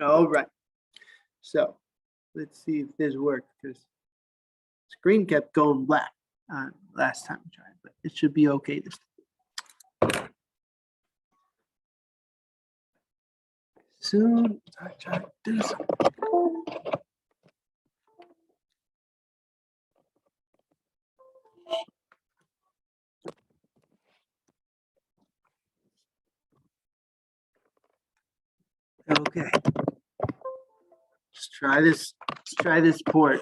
All right. So let's see if this worked because screen kept going black last time we tried, but it should be okay this time. Soon I try to do something. Okay. Let's try this. Let's try this port.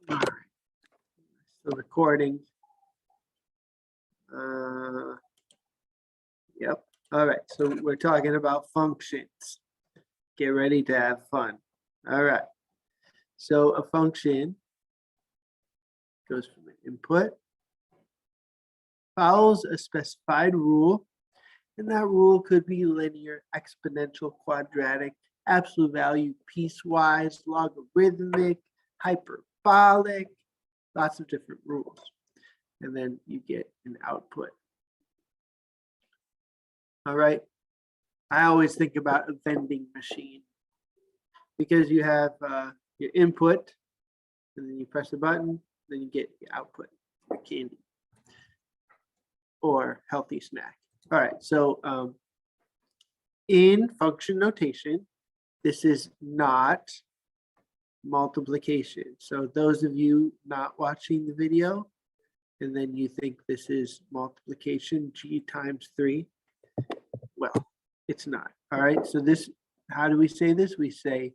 All right. So recording. Yep. All right. So we're talking about functions. Get ready to have fun. All right. So a function goes from an input, follows a specified rule, and that rule could be linear, exponential, quadratic, absolute value, piecewise, logarithmic, hyperbolic, lots of different rules. And then you get an output. All right. I always think about a vending machine because you have your input, and then you press a button, then you get your output, your candy or healthy snack. All right, so in function notation, this is not multiplication. So those of you not watching the video, and then you think this is multiplication, g times 3, well, it's not. All right, so this, how do we say this? We say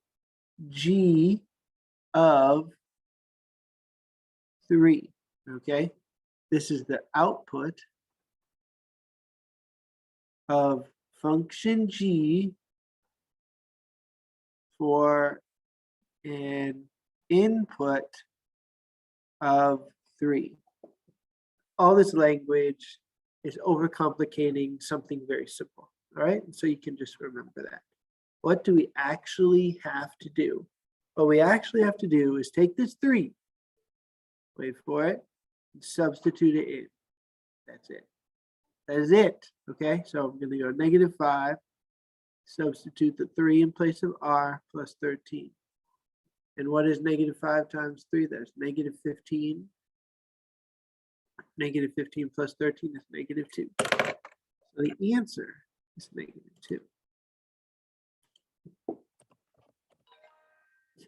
g of 3, okay? This is the output of function g for an input of 3. All this language is overcomplicating something very simple, all right? So you can just remember that. What do we actually have to do? What we actually have to do is take this 3, wait for it, and substitute it in. That's it. That is it, okay? So I'm gonna go -5, substitute the 3 in place of r plus 13. And what is -5 times 3? That's -15. -15 plus 13 is -2. So the answer is -2.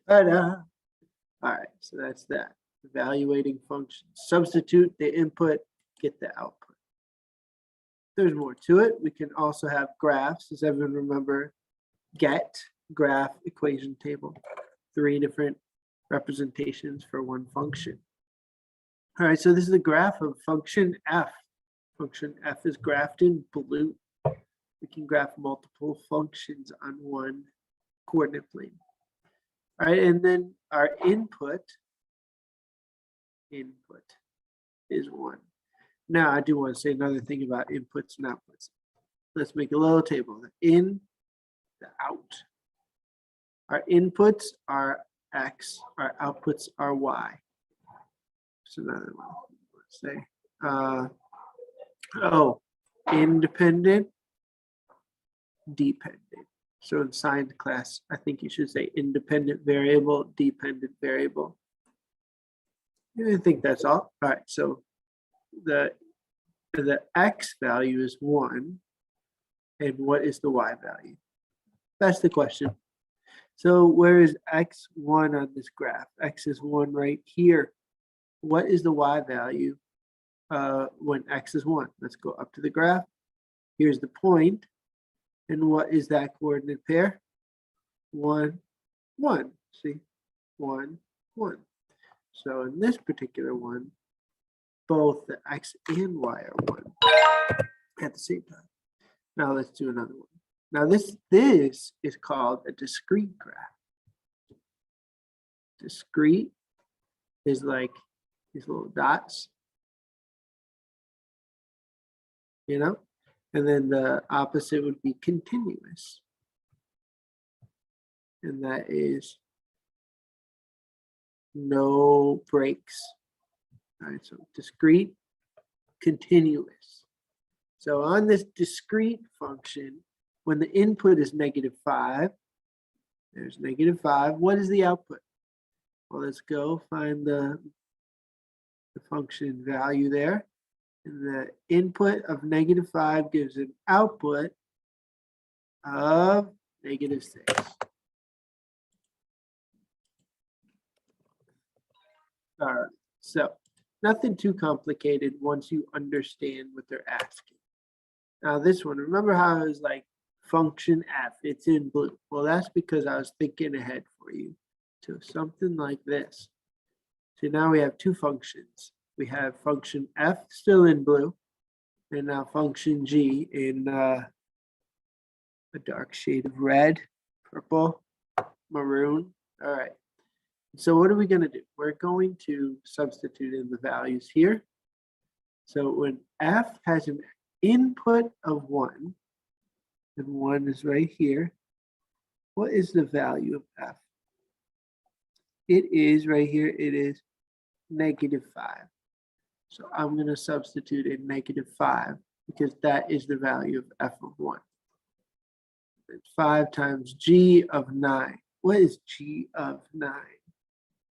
Ta-da! All right, so that's that. Evaluating functions. Substitute the input, get the output. There's more to it. We can also have graphs. Does everyone remember get, graph, equation table? 3 different representations for one function. All right, so this is a graph of function f. Function f is graphed in blue. We can graph multiple functions on one coordinate plane. All right, and then our input is 1. Now, I do want to say another thing about inputs and outputs. Let's make a little table. The in, the out. Our inputs are x, our outputs are y. That's another one. Let's say, independent, dependent. So in science class, I think you should say independent variable, dependent variable. I think that's all. All right, so the x value is 1, and what is the y value? That's the question. So where is x1 on this graph? X is 1 right here. What is the y value when x is 1? Let's go up to the graph. Here's the point. And what is that coordinate pair? 1, 1. See? 1, 1. So in this particular one, both the x and y are 1 at the same time. Now let's do another one. Now this is called a discrete graph. Discrete is like these little dots, you know, and then the opposite would be continuous. And that is no breaks. All right, so discrete, continuous. So on this discrete function, when the input is -5, There's -5. What is the output? Well, let's go find the function value there. And the input of -5 gives an output of -6. All right, so nothing too complicated once you understand what they're asking. Now this one, remember how I was like function f, it's in blue. Well, that's because I was thinking ahead for you to something like this. So now we have two functions. We have function f still in blue, and now function g in a dark shade of red, purple, maroon. All right. So what are we going to do? We're going to substitute in the values here. So when f has an input of 1, and 1 is right here, what is the value of f? It is right here, it is -5. So I'm going to substitute in -5 because that is the value of f of 1. It's 5 times g of 9. What is g of 9?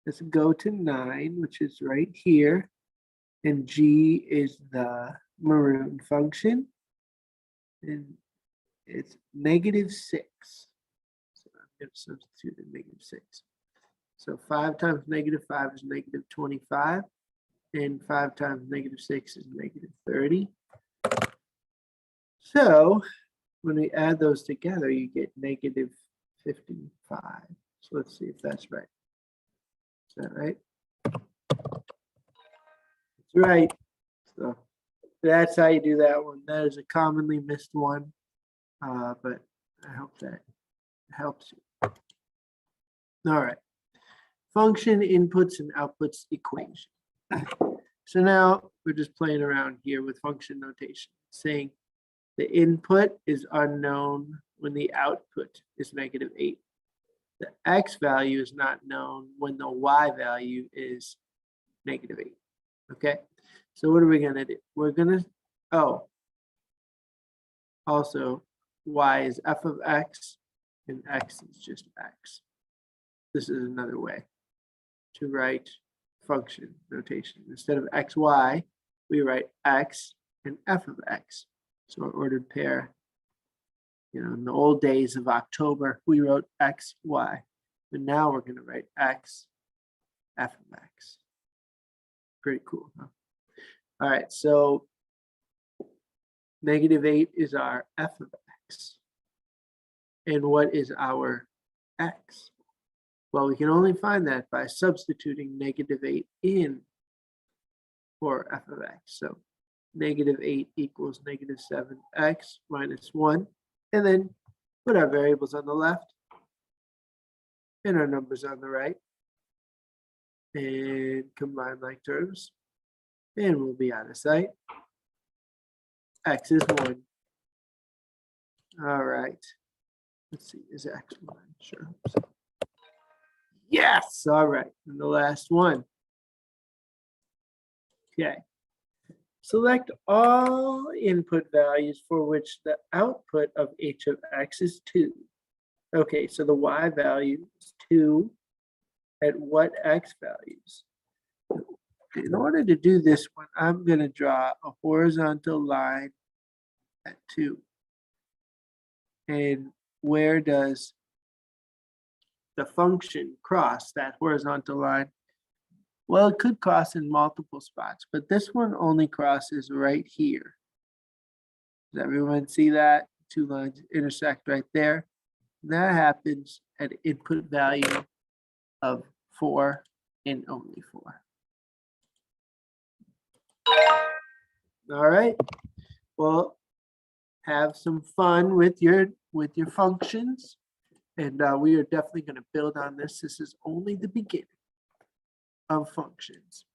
Let's go to 9, which is right here. And g is the maroon function. And it's -6. So I'm going to substitute in -6. So 5 times -5 is -25. And 5 times -6 is -30. So when we add those together, you get -55. So let's see if that's right. Is that right? That's right. So that's how you do that one. That is a commonly missed one, but I hope that helps you. All right. Function inputs and outputs equation. So now we're just playing around here with function notation, saying the input is unknown when the output is -8. The x value is not known when the y value is -8. Okay, so what are we going to do? We're going to, also y is f of x and x is just x. This is another way to write function notation. Instead of xy, we write x and f of x. So our ordered pair, in the old days of October, we wrote x, y. But now we're going to write x, f of x. Pretty cool, huh? All right, so -8 is our f of x. And what is our x? Well, we can only find that by substituting -8 in for f of x. So -8 equals -7x minus 1. And then put our variables on the left and our numbers on the right. And combine like terms. And we'll be out of sight. X is 1. All right. Let's see, is x 1? Sure. Yes, all right. And the last one. Okay. Select all input values for which the output of h of x is 2. Okay, so the y value is 2 at what x values? In order to do this one, I'm going to draw a horizontal line at 2. And where does the function cross that horizontal line? Well, it could cross in multiple spots, but this one only crosses right here. Does everyone see that? Two lines intersect right there. And that happens at input value of 4 and only 4. All right. Well, have some fun with your functions, and we are definitely going to build on this. This is only the beginning of functions.